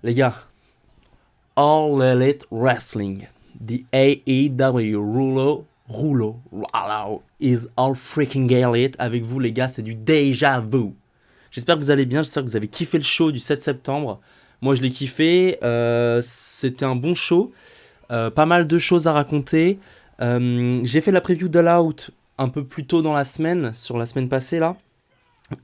Les gars, All Elite Wrestling, the AEW Rouleau is all freaking elite. Avec vous les gars, c'est du déjà vu. J'espère que vous allez bien, j'espère que vous avez kiffé le show du 7 septembre. Moi je l'ai kiffé, c'était un bon show, pas mal de choses à raconter. J'ai fait la preview d'All Out un peu plus tôt dans la semaine, sur la semaine passée là.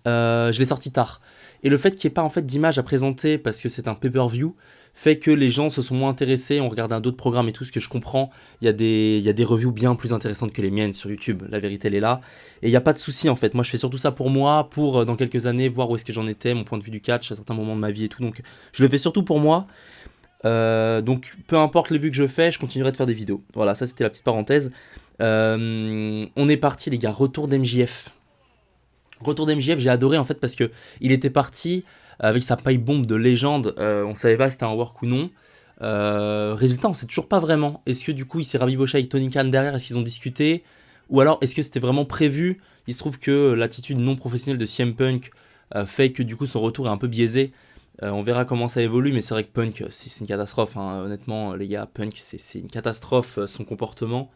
Je l'ai sorti tard. Et le fait qu'il n'y ait pas en fait d'image à présenter parce que c'est un pay-per-view fait que les gens se sont moins intéressés, ont regardé un d'autres programmes et tout, ce que je comprends. Il y a des reviews bien plus intéressantes que les miennes sur YouTube, la vérité elle est là. Et il n'y a pas de souci en fait, moi je fais surtout ça pour moi, pour dans quelques années voir où est-ce que j'en étais, mon point de vue du catch à certains moments de ma vie et tout. Donc je le fais surtout pour moi. Donc peu importe les vues que je fais, je continuerai de faire des vidéos. Voilà, ça c'était la petite parenthèse. On est parti les gars, retour d'MJF. Retour d'MJF, j'ai adoré en fait parce que il était parti avec sa pipe bombe de légende. On savait pas si c'était un work ou non. Résultat, on sait toujours pas vraiment. Est-ce que du coup il s'est rabiboché avec Tony Khan derrière? Est-ce qu'ils ont discuté? Ou alors est-ce que c'était vraiment prévu? Il se trouve que l'attitude non professionnelle de CM Punk fait que du coup son retour est un peu biaisé. On verra comment ça évolue, mais c'est vrai que Punk c'est une catastrophe. Hein. Honnêtement, les gars, Punk c'est une catastrophe son comportement.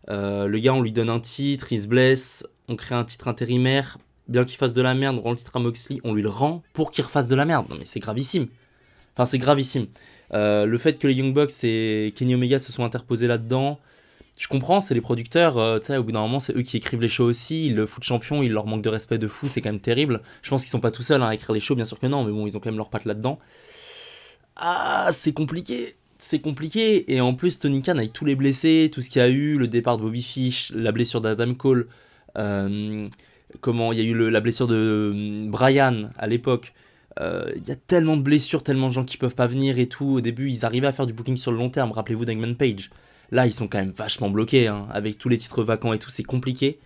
Le gars, on lui donne un titre, il se blesse, on crée un titre intérimaire. Bien qu'il fasse de la merde, on rend le titre à Moxley, on lui le rend pour qu'il refasse de la merde. Non mais c'est gravissime. Enfin c'est gravissime. Le fait que les Young Bucks et Kenny Omega se sont interposés là-dedans, je comprends, c'est les producteurs, tu sais, au bout d'un moment c'est eux qui écrivent les shows aussi, ils le foutent champion, ils leur manquent de respect de fou, c'est quand même terrible. Je pense qu'ils sont pas tout seuls hein, à écrire les shows, bien sûr que non, mais bon, ils ont quand même leurs pattes là-dedans. Ah, c'est compliqué. C'est compliqué. Et en plus, Tony Khan, avec tous les blessés, tout ce qu'il y a eu, le départ de Bobby Fish, la blessure d'Adam Cole, euh, comment il y a eu la blessure de Brian à l'époque. Il y a tellement de blessures, tellement de gens qui peuvent pas venir et tout. Au début, ils arrivaient à faire du booking sur le long terme. Rappelez-vous d'Hangman Page. Là, ils sont quand même vachement bloqués. Hein. Avec tous les titres vacants et tout, c'est compliqué.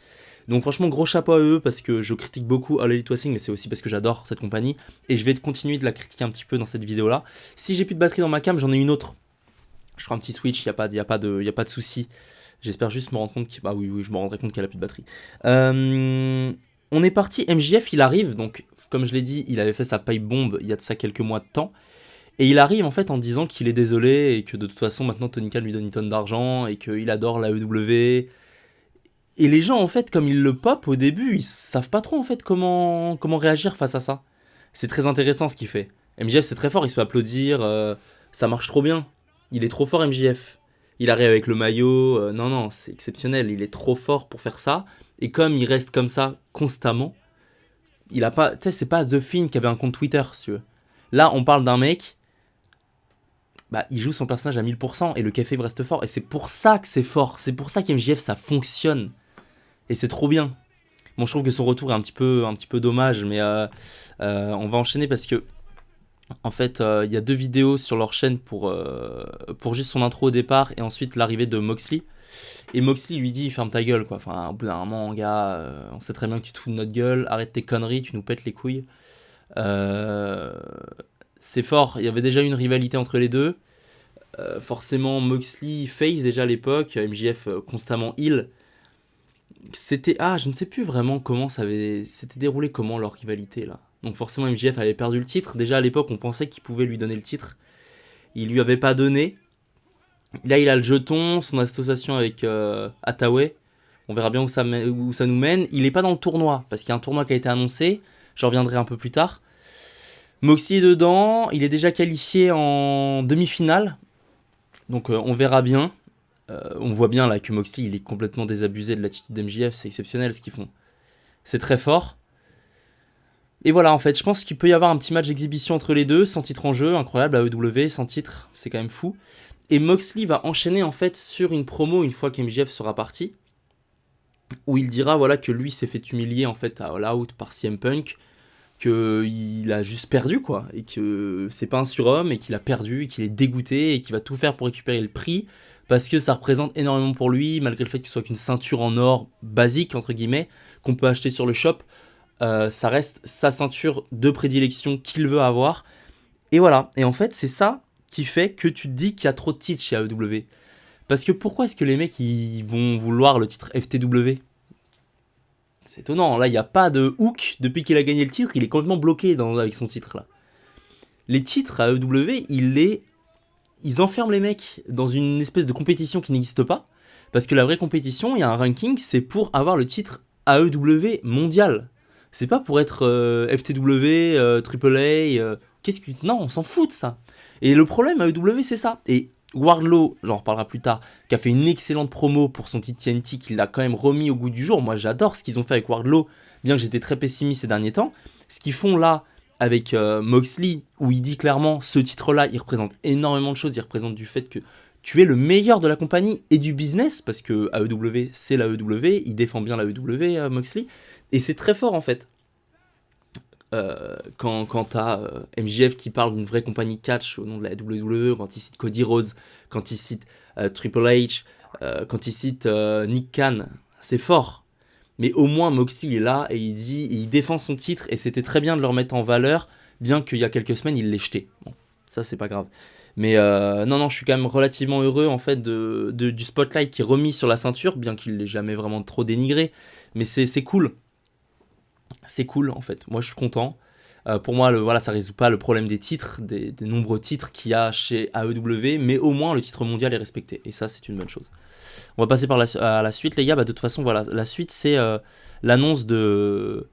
Donc franchement, gros chapeau à eux parce que je critique beaucoup All Elite Wrestling, mais c'est aussi parce que j'adore cette compagnie. Et je vais continuer de la critiquer un petit peu dans cette vidéo-là. Si j'ai plus de batterie dans ma cam, j'en ai une autre. Je ferai un petit switch, y a pas de souci. J'espère juste me rendre compte que... Bah oui, oui, je me rendrai compte qu'elle a plus de batterie. On est parti, MJF il arrive, donc comme je l'ai dit, il avait fait sa pipe bombe il y a de ça quelques mois de temps. Et il arrive en fait en disant qu'il est désolé et que de toute façon maintenant Tony Khan lui donne une tonne d'argent et qu'il adore la EW. Et les gens en fait comme ils le pop au début, ils savent pas trop en fait comment réagir face à ça. C'est très intéressant ce qu'il fait. MJF c'est très fort, il se fait applaudir, ça marche trop bien. Il est trop fort MJF. Il arrive avec le maillot, non non, c'est exceptionnel, il est trop fort pour faire ça. Et comme il reste comme ça constamment, il a pas, tu sais c'est pas The Fiend qui avait un compte Twitter, si tu veux. Là on parle d'un mec, bah il joue son personnage à 1000% et le café reste fort. Et c'est pour ça que c'est fort, c'est pour ça qu'MJF ça fonctionne. Et c'est trop bien. Bon, je trouve que son retour est un petit peu dommage, mais on va enchaîner parce que, en fait, il y a deux vidéos sur leur chaîne pour juste son intro au départ et ensuite l'arrivée de Moxley. Et Moxley lui dit ferme ta gueule, quoi. Enfin, au bout d'un moment, gars, on sait très bien que tu te fous de notre gueule, arrête tes conneries, tu nous pètes les couilles. Euh, c'est fort, il y avait déjà eu une rivalité entre les deux. Forcément, Moxley face déjà à l'époque, MJF constamment heal. C'était... Ah, je ne sais plus vraiment comment ça avait... C'était déroulé comment leur rivalité là. Donc forcément MJF avait perdu le titre. Déjà à l'époque on pensait qu'il pouvait lui donner le titre. Il lui avait pas donné. Là il a le jeton, son association avec Hathaway. On verra bien où ça nous mène. Il est pas dans le tournoi, parce qu'il y a un tournoi qui a été annoncé. J'en reviendrai un peu plus tard. Moxley est dedans, il est déjà qualifié en demi-finale. Donc on verra bien. On voit bien là que Moxley il est complètement désabusé de l'attitude d'MJF, c'est exceptionnel ce qu'ils font. C'est très fort. Et voilà, en fait, je pense qu'il peut y avoir un petit match d'exhibition entre les deux, sans titre en jeu, incroyable, AEW, sans titre, c'est quand même fou. Et Moxley va enchaîner en fait sur une promo une fois qu'MJF sera parti, où il dira voilà que lui s'est fait humilier en fait à All Out par CM Punk, qu'il a juste perdu quoi, et que c'est pas un surhomme, et qu'il a perdu, et qu'il est dégoûté, et qu'il va tout faire pour récupérer le prix, parce que ça représente énormément pour lui, malgré le fait qu'il soit qu'une ceinture en or basique, entre guillemets, qu'on peut acheter sur le shop. Ça reste sa ceinture de prédilection qu'il veut avoir. Et voilà. Et en fait, c'est ça qui fait que tu te dis qu'il y a trop de titres chez AEW. Parce que pourquoi est-ce que les mecs ils vont vouloir le titre FTW? C'est étonnant. Là, il n'y a pas de hook. Depuis qu'il a gagné le titre, il est complètement bloqué avec son titre là. les titres à AEW, ils enferment les mecs dans une espèce de compétition qui n'existe pas. Parce que la vraie compétition, il y a un ranking, c'est pour avoir le titre AEW mondial. C'est pas pour être FTW, AAA. Qu'est-ce que... Non, on s'en fout de ça. Et le problème AEW, c'est ça. Et Wardlow, j'en reparlera plus tard, qui a fait une excellente promo pour son titre TNT, qui l'a quand même remis au goût du jour. Moi, j'adore ce qu'ils ont fait avec Wardlow, bien que j'étais très pessimiste ces derniers temps. Ce qu'ils font là avec Moxley, où il dit clairement, ce titre-là, il représente énormément de choses. Il représente du fait que tu es le meilleur de la compagnie et du business, parce que AEW, c'est la AEW, il défend bien la AEW, Moxley, et c'est très fort en fait. Quand t'as MJF qui parle d'une vraie compagnie catch au nom de la WWE, quand il cite Cody Rhodes, quand il cite Triple H, quand il cite Nick Khan, c'est fort. Mais au moins Moxley est là et il défend son titre, et c'était très bien de le remettre en valeur, bien qu'il y a quelques semaines il l'ait jeté. Bon, ça c'est pas grave. Mais non, je suis quand même relativement heureux en fait du spotlight qui est remis sur la ceinture, bien qu'il l'ait jamais vraiment trop dénigré. Mais c'est cool. C'est cool en fait. Moi je suis content. Pour moi, voilà, ça résout pas le problème des titres, des nombreux titres qu'il y a chez AEW, mais au moins le titre mondial est respecté. Et ça, c'est une bonne chose. On va passer à la suite, les gars. Bah, de toute façon, voilà, la suite, c'est l'annonce de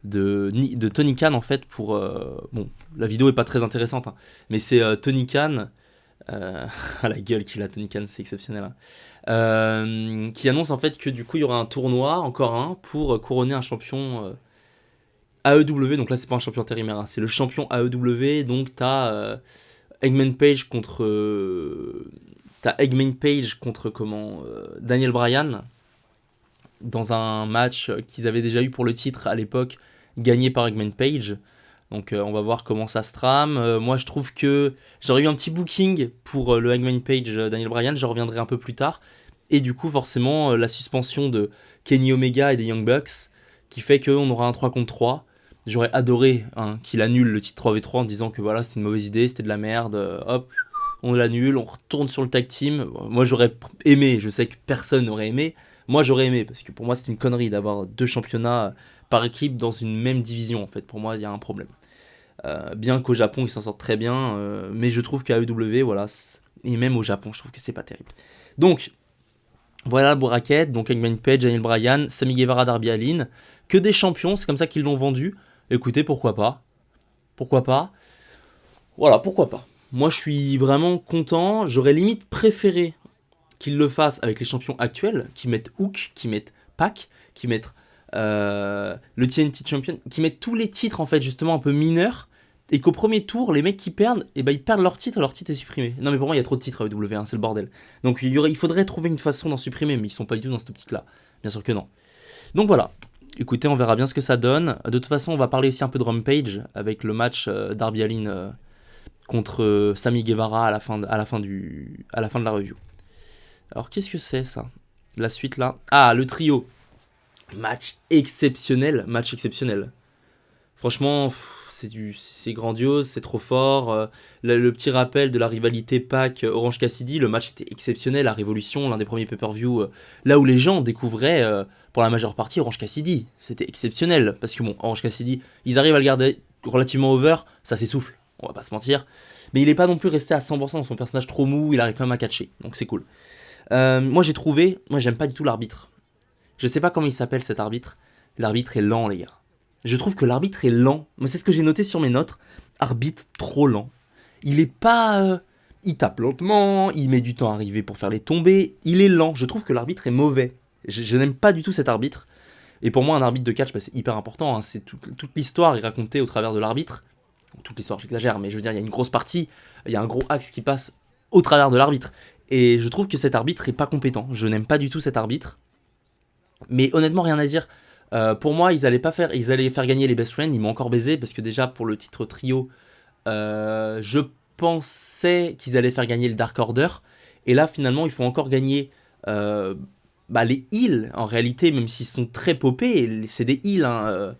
Tony Khan en fait pour bon, la vidéo est pas très intéressante, hein, mais c'est Tony Khan la gueule qu'il a, Tony Khan, c'est exceptionnel, hein, qui annonce en fait que du coup il y aura un tournoi, encore un, pour couronner un champion AEW. Donc là c'est pas un champion intérimaire, hein, c'est le champion AEW. Donc t'as Eggman Page contre Daniel Bryan, dans un match qu'ils avaient déjà eu pour le titre à l'époque, gagné par Eggman Page. Donc on va voir comment ça se trame. Moi je trouve que j'aurais eu un petit booking pour le Eggman Page Daniel Bryan, je reviendrai un peu plus tard. Et du coup forcément la suspension de Kenny Omega et des Young Bucks, qui fait qu'on aura un 3 contre 3. J'aurais adoré qu'il annule le titre 3v3 en disant que voilà, c'était une mauvaise idée, c'était de la merde, hop, on l'annule, on retourne sur le tag team. Moi j'aurais aimé, je sais que personne n'aurait aimé. Moi j'aurais aimé, parce que pour moi c'est une connerie d'avoir 2 championnats par équipe dans une même division en fait. Pour moi il y a un problème. Bien qu'au Japon ils s'en sortent très bien, mais je trouve qu'à AEW, voilà, et même au Japon je trouve que c'est pas terrible. Donc voilà la bracket, donc Eggman Page, Daniel Bryan, Sammy Guevara, Darby Allin, que des champions, c'est comme ça qu'ils l'ont vendu. Écoutez, pourquoi pas. Voilà, pourquoi pas. Moi je suis vraiment content, j'aurais limite préféré qu'ils le fassent avec les champions actuels, qui mettent Hook, qui mettent Pac, qui mettent le TNT Champion, qui mettent tous les titres en fait justement un peu mineurs, et qu'au premier tour les mecs qui perdent, et ben ils perdent leur titre est supprimé. Non mais pour moi il y a trop de titres à EW1, c'est le bordel. Donc il faudrait trouver une façon d'en supprimer, mais ils sont pas du tout dans cette optique là. Bien sûr que non. Donc voilà. Écoutez, on verra bien ce que ça donne. De toute façon, on va parler aussi un peu de Rampage avec le match Darby Allin contre Sammy Guevara à la fin de la review. Alors qu'est-ce que c'est ça? La suite là. Ah, le trio. Match exceptionnel. Franchement, c'est grandiose, c'est trop fort. Le petit rappel de la rivalité Pac Orange Cassidy, le match était exceptionnel. La Révolution, l'un des premiers pay-per-view, là où les gens découvraient pour la majeure partie Orange Cassidy. C'était exceptionnel, parce que bon, Orange Cassidy, ils arrivent à le garder relativement over, ça s'essouffle, on va pas se mentir. Mais il est pas non plus resté à 100% dans son personnage trop mou, il arrive quand même à catcher, donc c'est cool. Moi j'aime pas du tout l'arbitre. Je sais pas comment il s'appelle cet arbitre. L'arbitre est lent, les gars. Je trouve que l'arbitre est lent. Moi, c'est ce que j'ai noté sur mes notes. Arbitre trop lent. Il est pas... il tape lentement, il met du temps à arriver pour faire les tombées. Il est lent. Je trouve que l'arbitre est mauvais. Je n'aime pas du tout cet arbitre. Et pour moi, un arbitre de catch, c'est hyper important. Hein. C'est toute l'histoire est racontée au travers de l'arbitre. Toute l'histoire, j'exagère, mais je veux dire, il y a une grosse partie, il y a un gros axe qui passe au travers de l'arbitre. Et je trouve que cet arbitre est pas compétent. Je n'aime pas du tout cet arbitre. Mais honnêtement, rien à dire. Pour moi, ils allaient faire gagner les Best Friends. Ils m'ont encore baisé parce que déjà pour le titre trio, je pensais qu'ils allaient faire gagner le Dark Order. Et là, finalement, ils font encore gagner les heals. En réalité, même s'ils sont très popés, c'est des heals. Hein,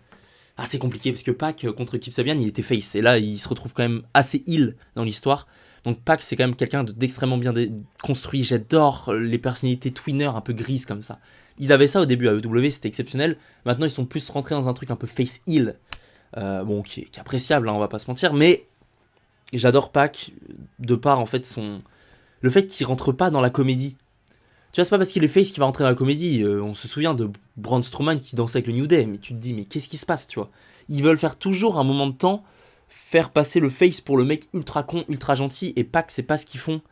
c'est compliqué parce que Pac contre Kip Sabian, il était face. Et là, il se retrouve quand même assez heal dans l'histoire. Donc Pac, c'est quand même quelqu'un d'extrêmement bien construit. J'adore les personnalités twinner un peu grises comme ça. Ils avaient ça au début à EW, c'était exceptionnel. Maintenant, ils sont plus rentrés dans un truc un peu face heal. Qui est appréciable, hein, on va pas se mentir. Mais Et j'adore Pac, de par en fait le fait qu'il rentre pas dans la comédie. Tu vois, c'est pas parce qu'il est face qu'il va rentrer dans la comédie. On se souvient de Braun Strowman qui dansait avec le New Day, mais tu te dis, mais qu'est-ce qui se passe, tu vois? Ils veulent faire toujours un moment de temps, faire passer le face pour le mec ultra con, ultra gentil, et Pac, c'est pas ce qu'ils font.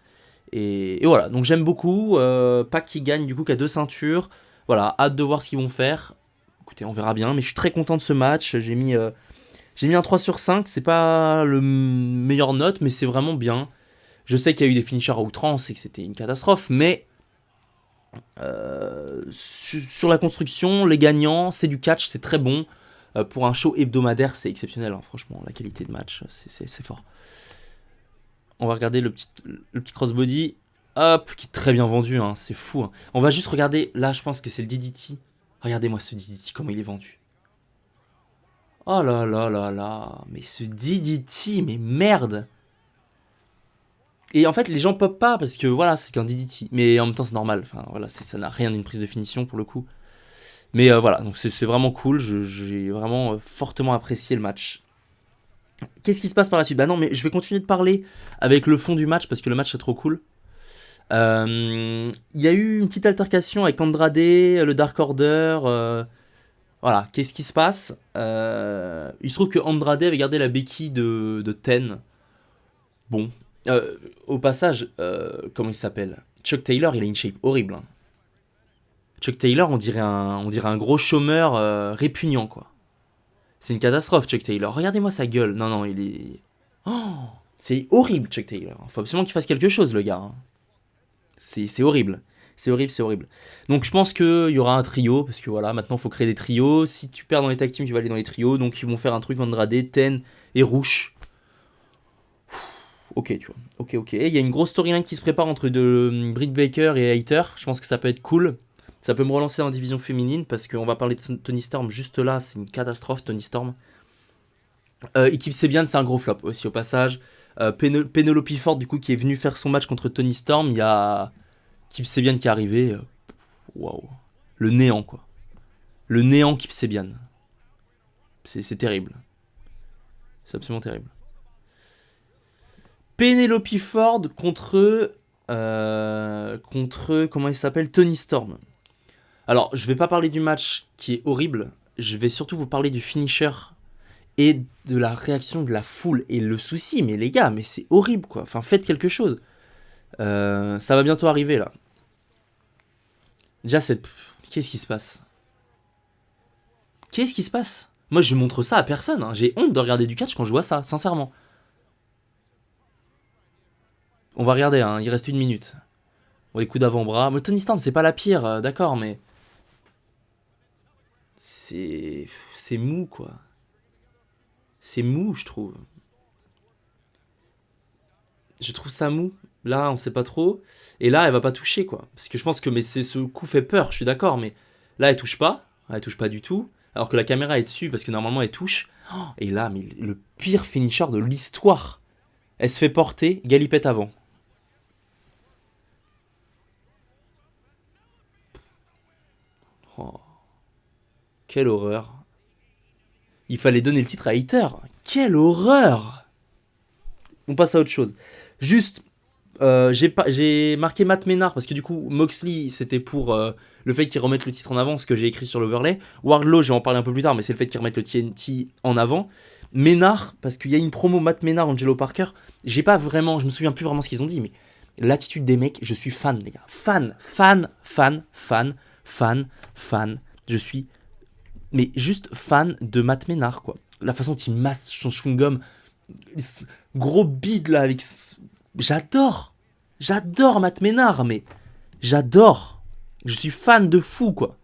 Et voilà, donc j'aime beaucoup. Pac qui gagne, du coup, qui a 2 ceintures. Voilà, hâte de voir ce qu'ils vont faire. Écoutez, on verra bien, mais je suis très content de ce match. J'ai mis un 3 sur 5, c'est pas le meilleur note, mais c'est vraiment bien. Je sais qu'il y a eu des finishers à outrance et que c'était une catastrophe, mais sur la construction, les gagnants, c'est du catch, c'est très bon. Pour un show hebdomadaire, c'est exceptionnel, hein, franchement, la qualité de match, c'est fort. On va regarder le petit crossbody, hop, qui est très bien vendu, hein, c'est fou. Hein. On va juste regarder, là je pense que c'est le DDT. Regardez-moi ce DDT, comment il est vendu. Oh là là là là, mais ce DDT, mais merde. Et en fait, les gens pop pas parce que voilà, c'est qu'un DDT. Mais en même temps, c'est normal. Enfin, voilà, ça n'a rien d'une prise de finition pour le coup. Mais voilà, donc c'est vraiment cool. J'ai vraiment fortement apprécié le match. Qu'est-ce qui se passe par la suite? Bah non, mais je vais continuer de parler avec le fond du match parce que le match est trop cool. Il y a eu une petite altercation avec Andrade, le Dark Order. Voilà, qu'est-ce qui se passe? Il se trouve que Andrade avait gardé la béquille de Ten. Bon. Au passage, comment il s'appelle? Chuck Taylor, il a une shape horrible. Hein. Chuck Taylor, on dirait un gros chômeur répugnant, quoi. C'est une catastrophe, Chuck Taylor. Regardez-moi sa gueule. Non, non, il est... Oh, c'est horrible, Chuck Taylor. Faut absolument qu'il fasse quelque chose, le gars. Hein. C'est horrible. C'est horrible, c'est horrible. Donc je pense qu'il y aura un trio, parce que voilà, maintenant il faut créer des trios. Si tu perds dans les tag teams, tu vas aller dans les trios. Donc ils vont faire un truc Andrade, Ten et Rouge. Ok, tu vois. Ok, ok. Il y a une grosse storyline qui se prépare entre Britt Baker et Hayter. Je pense que ça peut être cool. Ça peut me relancer en division féminine parce qu'on va parler de Tony Storm juste là. C'est une catastrophe, Tony Storm. Équipe Sebian, c'est un gros flop aussi au passage. Penelope Ford, du coup, qui est venue faire son match contre Tony Storm. Il y a Kip Sabian qui est arrivé. Waouh. Le néant, quoi. Le néant Kip Sabian. C'est terrible. C'est absolument terrible. Penelope Ford contre comment il s'appelle, Tony Storm. Alors, je vais pas parler du match qui est horrible. Je vais surtout vous parler du finisher et de la réaction de la foule. Et le souci, mais les gars, mais c'est horrible, quoi. Enfin, faites quelque chose. Ça va bientôt arriver, là. Déjà, qu'est-ce qui se passe? Qu'est-ce qui se passe? Moi, je montre ça à personne. Hein. J'ai honte de regarder du catch quand je vois ça, sincèrement. On va regarder, hein. Il reste 1 minute. Bon, les coups d'avant-bras. Mais Tony Storm, c'est pas la pire, d'accord, mais... C'est mou, quoi. C'est mou, je trouve. Je trouve ça mou. Là, on sait pas trop. Et là, elle va pas toucher, quoi. Parce que je pense que ce coup fait peur, je suis d'accord, mais là, elle touche pas. Elle touche pas du tout. Alors que la caméra est dessus, parce que normalement, elle touche. Oh, et là, mais le pire finisher de l'histoire. Elle se fait porter, galipette avant. Oh, quelle horreur. Il fallait donner le titre à Hater. Quelle horreur. On passe à autre chose. Juste, j'ai marqué Matt Menard parce que du coup, Moxley, c'était pour le fait qu'il remette le titre en avant, ce que j'ai écrit sur l'overlay. Wardlow, je vais en parler un peu plus tard, mais c'est le fait qu'il remette le TNT en avant. Menard, parce qu'il y a une promo Matt Menard, Angelo Parker. Je me souviens plus vraiment ce qu'ils ont dit, mais l'attitude des mecs, je suis fan, les gars. Fan. Je suis, mais juste fan de Matt Menard, quoi. La façon dont il masse son chewing-gum, gros bide là avec... J'adore Matt Menard, mais j'adore. Je suis fan de fou, quoi.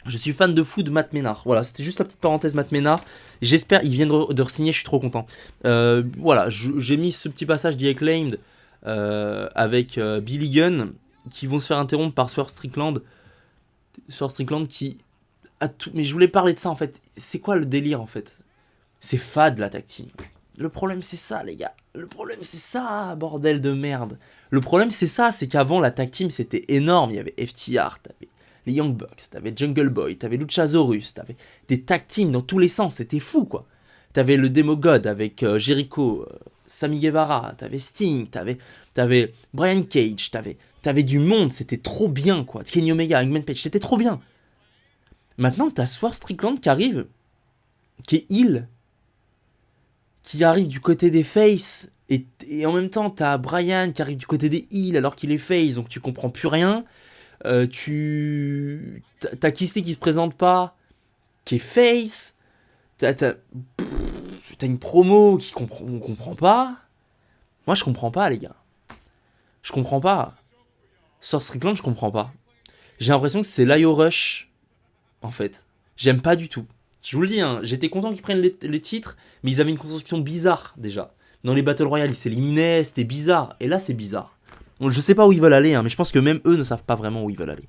Je suis fan de fou de Matt Menard. Voilà, c'était juste la petite parenthèse Matt Menard. J'espère, il vient de re-signer, je suis trop content. Voilà, j'ai mis ce petit passage The Acclaimed avec Billy Gunn qui vont se faire interrompre par Swerve Strickland. Swerve Strickland qui a tout... Mais je voulais parler de ça, en fait. C'est quoi le délire, en fait? C'est fade, la tag team. Le problème, c'est ça, les gars. Le problème, c'est ça, bordel de merde. Le problème, c'est ça, c'est qu'avant, la tag team, c'était énorme. Il y avait FTR, t'avais les Young Bucks, t'avais Jungle Boy, t'avais Luchasaurus, t'avais des tag teams dans tous les sens. C'était fou, quoi. T'avais le Demo God avec Jericho. Sammy Guevara, t'avais Sting, t'avais Brian Cage, t'avais du monde, c'était trop bien, quoi. Kenny Omega, Hangman Page, c'était trop bien. Maintenant, t'as Swerve Strickland qui arrive, qui est heel, qui arrive du côté des face, et en même temps, t'as Brian qui arrive du côté des heels alors qu'il est face, donc tu comprends plus rien. T'as Kisly qui se présente pas, qui est face. T'as une promo on comprend pas. Moi, je comprends pas, les gars. Je comprends pas. Sur Strickland, je comprends pas. J'ai l'impression que c'est l'IO Rush, en fait. J'aime pas du tout. Je vous le dis, hein, j'étais content qu'ils prennent les titres, mais ils avaient une construction bizarre, déjà. Dans les Battle Royale, ils s'éliminaient, c'était bizarre. Et là, c'est bizarre. Donc, je sais pas où ils veulent aller, hein, mais je pense que même eux ne savent pas vraiment où ils veulent aller.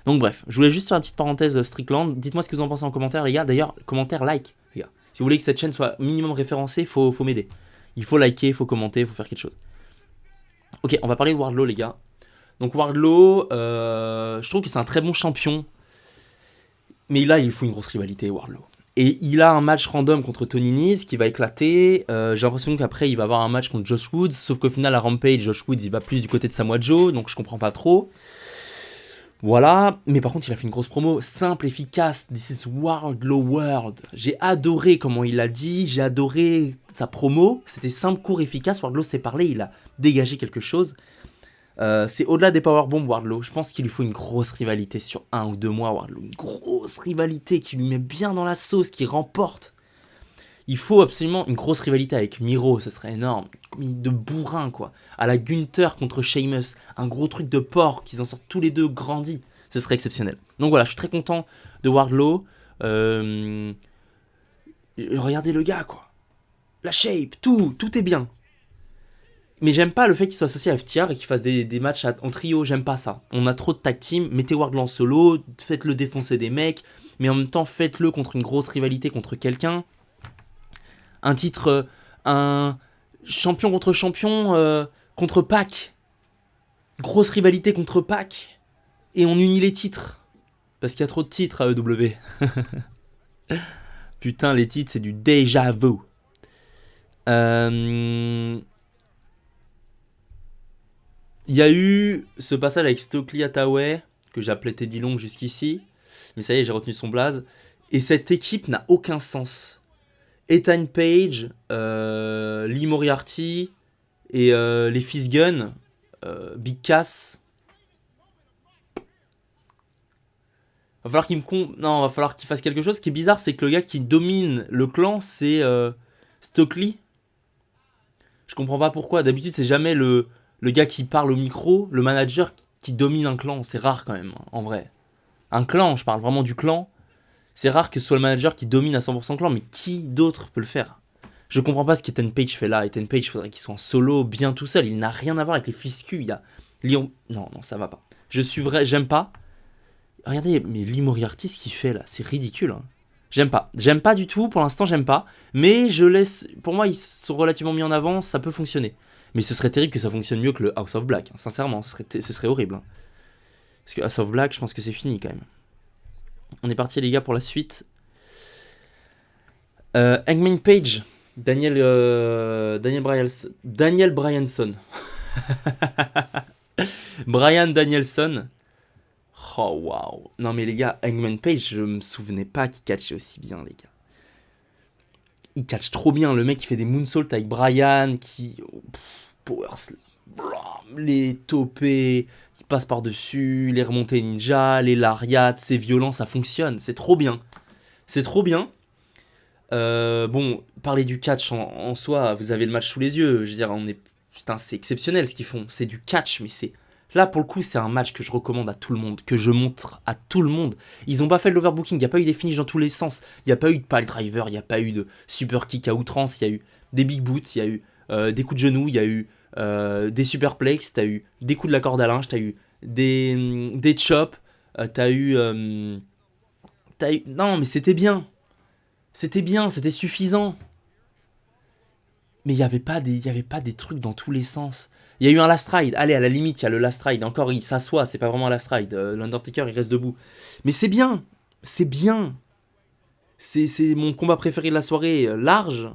Donc bref, je voulais juste faire une petite parenthèse Strickland. Dites-moi ce que vous en pensez en commentaire, les gars. D'ailleurs, commentaire, like, les gars. Si vous voulez que cette chaîne soit minimum référencée, faut m'aider. Il faut liker, faut commenter, faut faire quelque chose. Ok, on va parler de Wardlow, les gars. Donc Wardlow, je trouve que c'est un très bon champion. Mais là, il faut une grosse rivalité, Wardlow. Et il a un match random contre Tony Nese qui va éclater. J'ai l'impression qu'après, il va avoir un match contre Josh Woods. Sauf qu'au final, à Rampage, Josh Woods, il va plus du côté de Samoa Joe. Donc je comprends pas trop. Voilà, mais par contre il a fait une grosse promo, simple, efficace, this is Wardlow World. J'ai adoré comment il l'a dit, j'ai adoré sa promo, c'était simple, court, efficace, Wardlow s'est parlé, il a dégagé quelque chose. C'est au-delà des powerbombs Wardlow, je pense qu'il lui faut une grosse rivalité sur 1 ou 2 mois Wardlow, une grosse rivalité qui lui met bien dans la sauce, qui remporte. Il faut absolument une grosse rivalité avec Miro, ce serait énorme. De bourrin, quoi. À la Gunther contre Sheamus. Un gros truc de porc, qu'ils en sortent tous les deux grandis. Ce serait exceptionnel. Donc voilà, je suis très content de Wardlow. Regardez le gars, quoi. La shape, tout est bien. Mais j'aime pas le fait qu'il soit associé à FTR et qu'il fasse des matchs en trio, j'aime pas ça. On a trop de tag team, mettez Wardlow en solo, faites-le défoncer des mecs, mais en même temps faites-le contre une grosse rivalité contre quelqu'un. Un titre, un champion contre Pac. Grosse rivalité contre Pac. Et on unit les titres. Parce qu'il y a trop de titres à EW. Putain, les titres, c'est du déjà vu. Il y a eu ce passage avec Stokely Hathaway, que j'appelais Teddy Long jusqu'ici. Mais ça y est, j'ai retenu son blaze. Et cette équipe n'a aucun sens. Ethan Page, Lee Moriarty et les Fist Gun, Big Cass. Va falloir qu'il fasse quelque chose. Ce qui est bizarre, c'est que le gars qui domine le clan, c'est Stokely. Je comprends pas pourquoi. D'habitude, c'est jamais le gars qui parle au micro, le manager qui domine un clan. C'est rare quand même, en vrai. Un clan, je parle vraiment du clan. C'est rare que ce soit le manager qui domine à 100% le clan, mais qui d'autre peut le faire? Je comprends pas ce qu'Ethan Page fait là. Ethan Page, il faudrait qu'il soit en solo, bien tout seul. Il n'a rien à voir avec les Fiscu. Il y a Lyon. Non, ça va pas. J'aime pas. Regardez, mais Lee Moriarty, ce qu'il fait là, c'est ridicule. Hein. J'aime pas. J'aime pas du tout. Pour l'instant, j'aime pas. Mais je laisse. Pour moi, ils sont relativement mis en avant. Ça peut fonctionner. Mais ce serait terrible que ça fonctionne mieux que le House of Black. Hein. Sincèrement, ce serait horrible. Hein. Parce que House of Black, je pense que c'est fini quand même. On est parti les gars pour la suite. Hangman Page, Daniel Bryanson. Brian Danielson. Oh waouh. Non mais les gars, Hangman Page, je me souvenais pas qu'il catchait aussi bien les gars. Il catch trop bien, le mec qui fait des moonsaults avec Brian, qui... Power slam, les topés, qui passe par-dessus, les remontées ninja, les lariats, c'est violent, ça fonctionne, c'est trop bien. C'est trop bien. Bon, parler du catch en soi, vous avez le match sous les yeux, je veux dire, putain, c'est exceptionnel ce qu'ils font, c'est du catch, mais c'est... Là, pour le coup, c'est un match que je recommande à tout le monde, que je montre à tout le monde. Ils ont pas fait de l'overbooking, il n'y a pas eu des finishes dans tous les sens, il n'y a pas eu de pile driver, il n'y a pas eu de super kick à outrance, il y a eu des big boots, il y a eu des coups de genoux, il y a eu des superplex, t'as eu des coups de la corde à linge, t'as eu des chops, t'as eu... Non, mais c'était bien, c'était suffisant. Mais il n'y avait pas des trucs dans tous les sens. Il y a eu un last ride. Allez, à la limite, il y a le last ride. Encore, il s'assoit. C'est pas vraiment un last ride. L'Undertaker, il reste debout. Mais c'est bien. C'est bien. C'est mon combat préféré de la soirée. Large.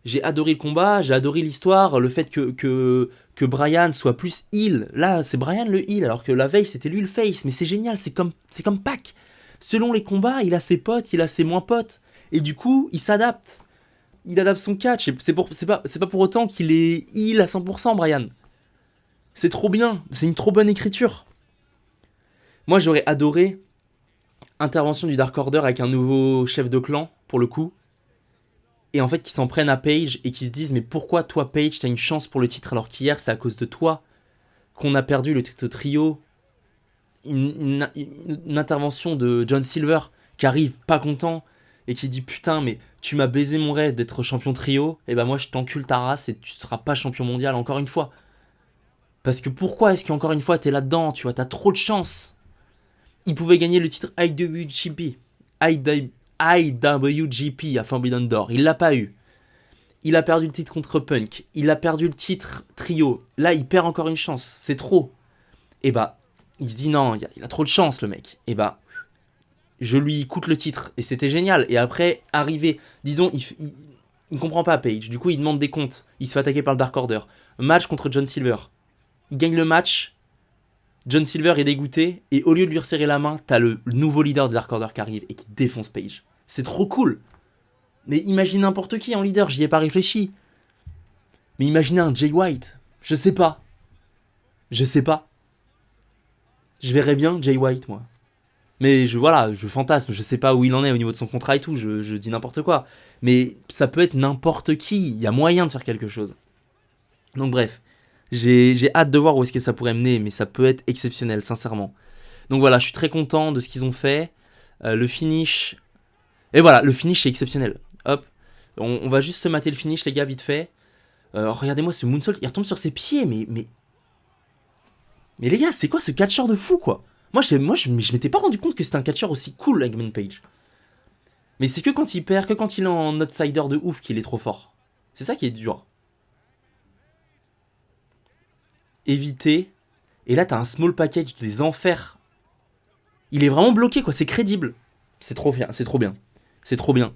J'ai adoré le combat, j'ai adoré l'histoire, le fait que Brian soit plus heel. Là, c'est Brian le heel, alors que la veille, c'était lui le face. Mais c'est génial, c'est comme Pac. Selon les combats, il a ses potes, il a ses moins potes. Et du coup, il s'adapte. Il adapte son catch. Et c'est pas pour autant qu'il est heel à 100%, Brian. C'est trop bien, c'est une trop bonne écriture. Moi, j'aurais adoré intervention du Dark Order avec un nouveau chef de clan, pour le coup. Et en fait, qui s'en prennent à Paige et qui se disent mais pourquoi toi, Paige, t'as une chance pour le titre alors qu'hier, c'est à cause de toi qu'on a perdu le titre trio. Une intervention de John Silver qui arrive pas content et qui dit putain mais tu m'as baisé mon rêve d'être champion trio, et ben moi je t'encule ta race et tu seras pas champion mondial encore une fois. Parce que pourquoi est-ce qu'encore une fois t'es là-dedans, tu vois, t'as trop de chance. Il pouvait gagner le titre IWGP, IWGP à Forbidden Door, il l'a pas eu. Il a perdu le titre contre Punk, il a perdu le titre trio, là il perd encore une chance, c'est trop. Et bah, il se dit non, il a trop de chance le mec. Et bah, je lui coûte le titre, et c'était génial. Et après, arrivé, disons, il comprend pas Page, du coup il demande des comptes, il se fait attaquer par le Dark Order. Match contre John Silver, il gagne le match, John Silver est dégoûté, et au lieu de lui resserrer la main, t'as le nouveau leader de Dark Order qui arrive et qui défonce Page. C'est trop cool. Mais imagine n'importe qui en leader, j'y ai pas réfléchi. Mais imaginez un Jay White, je sais pas. Je sais pas. Je verrais bien Jay White, moi. Mais voilà, je fantasme, je sais pas où il en est au niveau de son contrat et tout, je dis n'importe quoi. Mais ça peut être n'importe qui, il y a moyen de faire quelque chose. Donc bref, j'ai hâte de voir où est-ce que ça pourrait mener, mais ça peut être exceptionnel, sincèrement. Donc voilà, je suis très content de ce qu'ils ont fait. Le finish... Et voilà, le finish est exceptionnel. Hop, on va juste se mater le finish, les gars, vite fait. Regardez-moi ce moonsault, il retombe sur ses pieds, mais les gars, c'est quoi ce catcheur de fou, quoi? Je m'étais pas rendu compte que c'était un catcheur aussi cool, Hangman Page. Mais c'est que quand il perd, que quand il est en outsider de ouf qu'il est trop fort. C'est ça qui est dur. Éviter. Et là, t'as un small package des enfers. Il est vraiment bloqué, quoi. C'est crédible. C'est trop bien, c'est trop bien. C'est trop bien.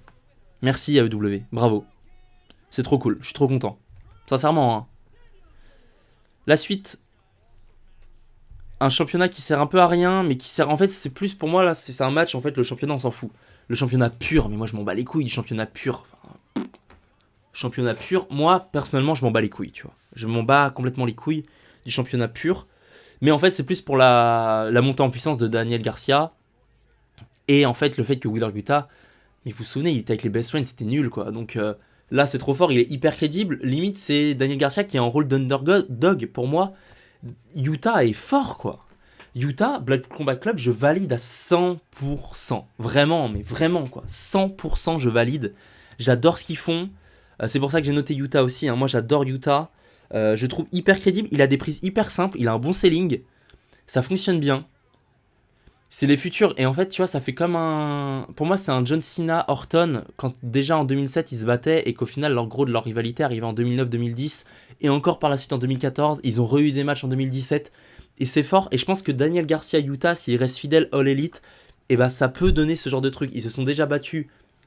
Merci AEW, bravo. C'est trop cool, je suis trop content. Sincèrement, hein. La suite, un championnat qui sert un peu à rien, mais qui sert... En fait, c'est plus pour moi, là, c'est un match, en fait, le championnat, on s'en fout. Le championnat pur, mais moi, je m'en bats les couilles du championnat pur. Enfin, championnat pur, moi, personnellement, je m'en bats les couilles, tu vois. Je m'en bats complètement les couilles du championnat pur. Mais en fait, c'est plus pour la montée en puissance de Daniel Garcia. Et en fait, le fait que Wheeler Yuta, mais vous vous souvenez, il était avec les Best Friends, c'était nul, quoi. Donc là, c'est trop fort, il est hyper crédible. Limite, c'est Daniel Garcia qui est en rôle d'underdog. Pour moi, Yuta est fort, quoi. Yuta, Black Combat Club, je valide à 100%. Vraiment, mais vraiment, quoi. 100%, je valide. J'adore ce qu'ils font. C'est pour ça que j'ai noté Yuta aussi, hein. Moi, j'adore Yuta. Je trouve hyper crédible. Il a des prises hyper simples. Il a un bon selling. Ça fonctionne bien. C'est les futurs. Et en fait, tu vois, ça fait comme un... Pour moi, c'est un John Cena Orton, quand déjà en 2007, ils se battaient, et qu'au final, leur gros de leur rivalité arrivait en 2009-2010, et encore par la suite en 2014. Ils ont re-eu des matchs en 2017, et c'est fort. Et je pense que Daniel Garcia Yuta, s'il reste fidèle All Elite, et bah ça peut donner ce genre de truc. Ils se sont déjà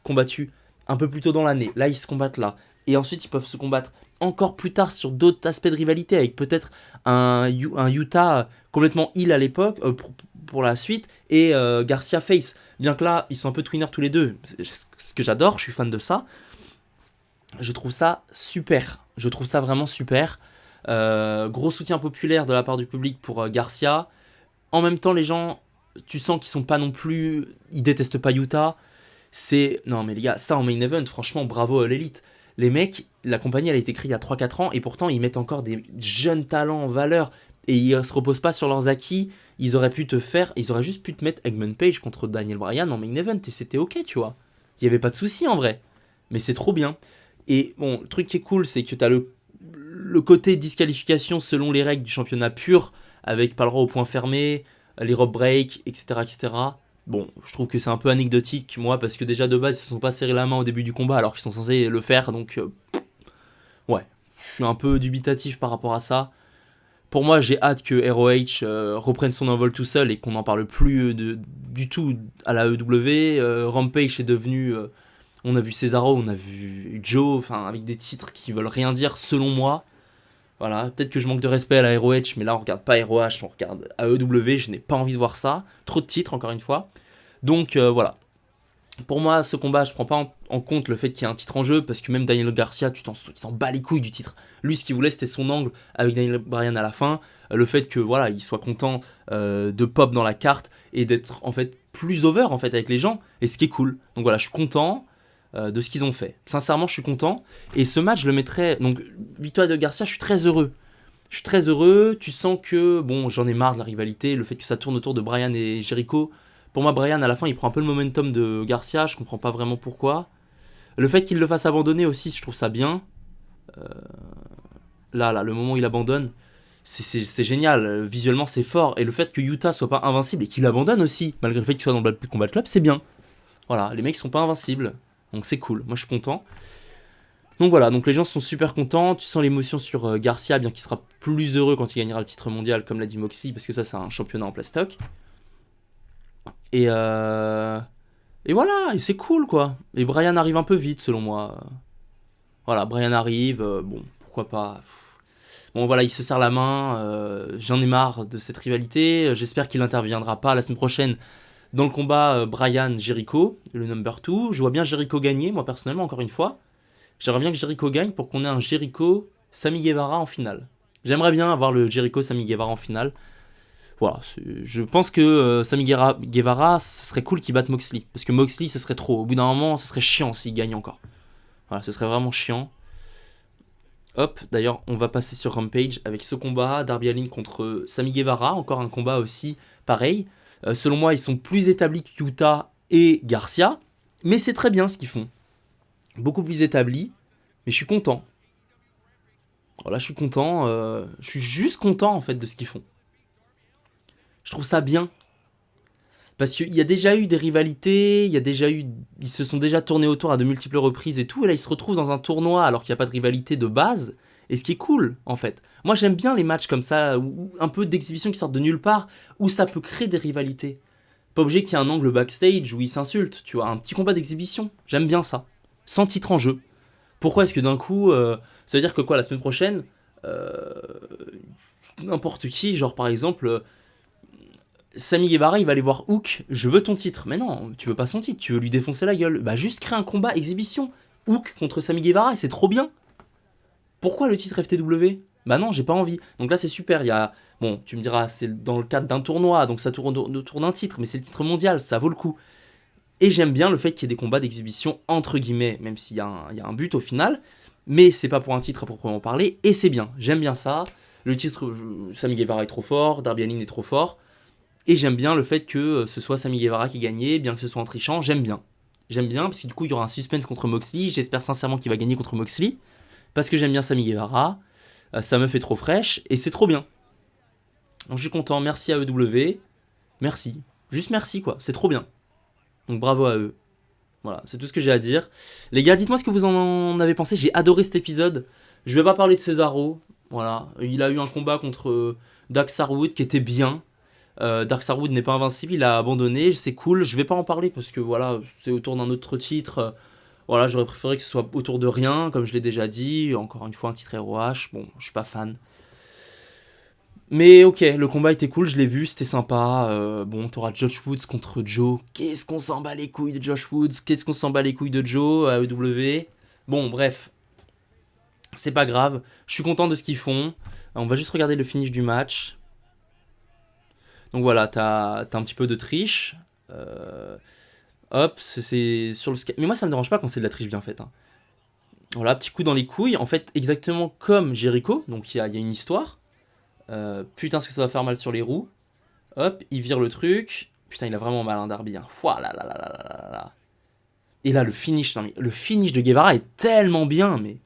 combattus un peu plus tôt dans l'année. Là, ils se combattent là. Et ensuite, ils peuvent se combattre encore plus tard sur d'autres aspects de rivalité, avec peut-être un Yuta complètement heal à l'époque, pour la suite, et Garcia face. Bien que là, ils sont un peu twinners tous les deux, ce que j'adore, je suis fan de ça. Je trouve ça super. Je trouve ça vraiment super. Gros soutien populaire de la part du public pour Garcia. En même temps, les gens, tu sens qu'ils sont pas non plus... Ils détestent pas Yuta. Non mais les gars, ça en main event, franchement, bravo à l'élite. Les mecs, la compagnie, elle a été créée il y a 3-4 ans, et pourtant, ils mettent encore des jeunes talents en valeur, et ils se reposent pas sur leurs acquis. Ils auraient juste pu te mettre Hangman Page contre Daniel Bryan en main event, et c'était ok, tu vois. Il y avait pas de souci en vrai. Mais c'est trop bien. Et bon, le truc qui est cool, c'est que t'as le côté disqualification selon les règles du championnat pur, avec pas le droit au point fermé, les rope breaks, etc., etc. Bon, je trouve que c'est un peu anecdotique, moi, parce que déjà de base, ils se sont pas serré la main au début du combat, alors qu'ils sont censés le faire, donc... ouais, je suis un peu dubitatif par rapport à ça. Pour moi, j'ai hâte que ROH reprenne son envol tout seul et qu'on n'en parle plus du tout à la EW. Rampage est devenu... On a vu Cesaro, on a vu Joe, enfin avec des titres qui veulent rien dire selon moi. Voilà, peut-être que je manque de respect à la ROH, mais là on regarde pas ROH, on regarde AEW, je n'ai pas envie de voir ça. Trop de titres encore une fois. Donc voilà. Pour moi, ce combat, je prends pas en compte le fait qu'il y ait un titre en jeu, parce que même Daniel Garcia, il s'en bat les couilles du titre. Lui, ce qu'il voulait, c'était son angle avec Daniel Bryan à la fin. Le fait que voilà, il soit content de pop dans la carte et d'être en fait plus over en fait avec les gens, et ce qui est cool. Donc voilà, je suis content de ce qu'ils ont fait. Sincèrement, je suis content. Et ce match, je le mettrais. Donc, victoire de Garcia, je suis très heureux. Je suis très heureux. Tu sens que, bon, j'en ai marre de la rivalité, le fait que ça tourne autour de Bryan et Jericho. Pour moi, Bryan, à la fin, il prend un peu le momentum de Garcia. Je comprends pas vraiment pourquoi. Le fait qu'il le fasse abandonner aussi, je trouve ça bien. Là, le moment où il abandonne, c'est génial. Visuellement, c'est fort. Et le fait que Utah soit pas invincible et qu'il abandonne aussi, malgré le fait qu'il soit dans le Blackpool Combat Club, c'est bien. Voilà, les mecs sont pas invincibles. Donc c'est cool. Moi, je suis content. Donc voilà, donc les gens sont super contents. Tu sens l'émotion sur Garcia, bien qu'il sera plus heureux quand il gagnera le titre mondial, comme l'a dit Moxley, parce que ça, c'est un championnat en plastoc. Et voilà, et c'est cool quoi. Et Bryan arrive un peu vite selon moi. Voilà, Bryan arrive, bon, pourquoi pas. Bon voilà, il se serre la main, j'en ai marre de cette rivalité, j'espère qu'il n'interviendra pas la semaine prochaine dans le combat Bryan-Jericho, le number 2. Je vois bien Jericho gagner, moi personnellement, encore une fois. J'aimerais bien que Jericho gagne pour qu'on ait un Jericho-Sami Guevara en finale. J'aimerais bien avoir le Jericho-Sami Guevara en finale. Voilà, je pense que Sami Guevara, ce serait cool qu'il batte Moxley. Parce que Moxley, ce serait trop. Au bout d'un moment, ce serait chiant s'il gagne encore. Voilà, ce serait vraiment chiant. Hop, d'ailleurs, on va passer sur Rampage avec ce combat. Darby Allin contre Sami Guevara. Encore un combat aussi pareil. Selon moi, ils sont plus établis que Yuta et Garcia. Mais c'est très bien ce qu'ils font. Beaucoup plus établis. Mais je suis content. Voilà, je suis content. Je suis juste content en fait de ce qu'ils font. Je trouve ça bien. Parce qu'il y a déjà eu des rivalités, ils se sont déjà tournés autour à de multiples reprises et tout, et là ils se retrouvent dans un tournoi alors qu'il n'y a pas de rivalité de base, et ce qui est cool en fait. Moi j'aime bien les matchs comme ça, ou un peu d'exhibition qui sortent de nulle part, où ça peut créer des rivalités. Pas obligé qu'il y ait un angle backstage où ils s'insultent, tu vois, un petit combat d'exhibition, j'aime bien ça. Sans titre en jeu. Pourquoi est-ce que d'un coup, ça veut dire que quoi, la semaine prochaine, euh, n'importe qui, genre par exemple Sami Guevara, il va aller voir Hook, je veux ton titre. Mais non, tu veux pas son titre, tu veux lui défoncer la gueule. Bah juste crée un combat exhibition. Hook contre Sami Guevara, et c'est trop bien. Pourquoi le titre FTW? Bah non, j'ai pas envie. Donc là, c'est super. Il y a... Bon, tu me diras, c'est dans le cadre d'un tournoi, donc ça tourne autour d'un titre, mais c'est le titre mondial, ça vaut le coup. Et j'aime bien le fait qu'il y ait des combats d'exhibition, entre guillemets, même s'il y a un but au final. Mais c'est pas pour un titre à proprement parler, et c'est bien. J'aime bien ça. Le titre, Sami Guevara est trop fort, Darby Allin est trop fort. Et j'aime bien le fait que ce soit Sami Guevara qui gagnait, bien que ce soit en trichant, j'aime bien. J'aime bien, parce que du coup, il y aura un suspense contre Moxley. J'espère sincèrement qu'il va gagner contre Moxley. Parce que j'aime bien Sami Guevara. Sa meuf est trop fraîche, et c'est trop bien. Donc je suis content, merci à EW. Merci. Juste merci, quoi. C'est trop bien. Donc bravo à eux. Voilà, c'est tout ce que j'ai à dire. Les gars, dites-moi ce que vous en avez pensé. J'ai adoré cet épisode. Je vais pas parler de Cesaro. Voilà. Il a eu un combat contre Dax Harwood qui était bien. Dark Harwood n'est pas invincible, il a abandonné, c'est cool, je vais pas en parler parce que voilà, c'est autour d'un autre titre. Voilà, j'aurais préféré que ce soit autour de rien, comme je l'ai déjà dit. Encore une fois, un titre ROH, bon, je suis pas fan. Mais ok, le combat était cool, je l'ai vu, c'était sympa. Bon, t'auras Josh Woods contre Joe. Qu'est-ce qu'on s'en bat les couilles de Josh Woods? Qu'est-ce qu'on s'en bat les couilles de Joe à EW? Bon, bref, c'est pas grave. Je suis content de ce qu'ils font. On va juste regarder le finish du match. Donc voilà, t'as un petit peu de triche. Hop, c'est sur le skate. Mais moi, ça me dérange pas quand c'est de la triche bien faite. Hein. Voilà, petit coup dans les couilles. En fait, exactement comme Jericho. Donc il y a une histoire. Putain, ce que ça va faire mal sur les roues. Hop, il vire le truc. Putain, il a vraiment mal, hein, Darby. Hein. Ouah là là là là là là. Et là, le finish. Non, mais le finish de Guevara est tellement bien, mais.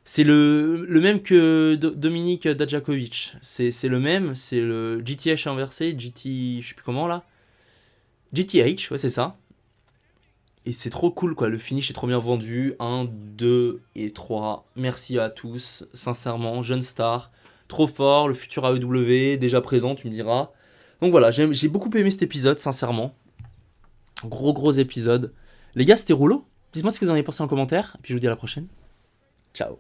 C'est le même que Dominique Dajakovic. C'est le même, c'est le GTH inversé, GT, je sais plus comment là. GTH, ouais, c'est ça. Et c'est trop cool, quoi. Le finish est trop bien vendu. 1, 2 et 3. Merci à tous, sincèrement. Jeune star, trop fort. Le futur AEW, déjà présent, tu me diras. Donc voilà, j'ai beaucoup aimé cet épisode, sincèrement. Gros épisode. Les gars, c'était rouleau. Dites-moi ce que vous en avez pensé en commentaire, et puis je vous dis à la prochaine. Ciao.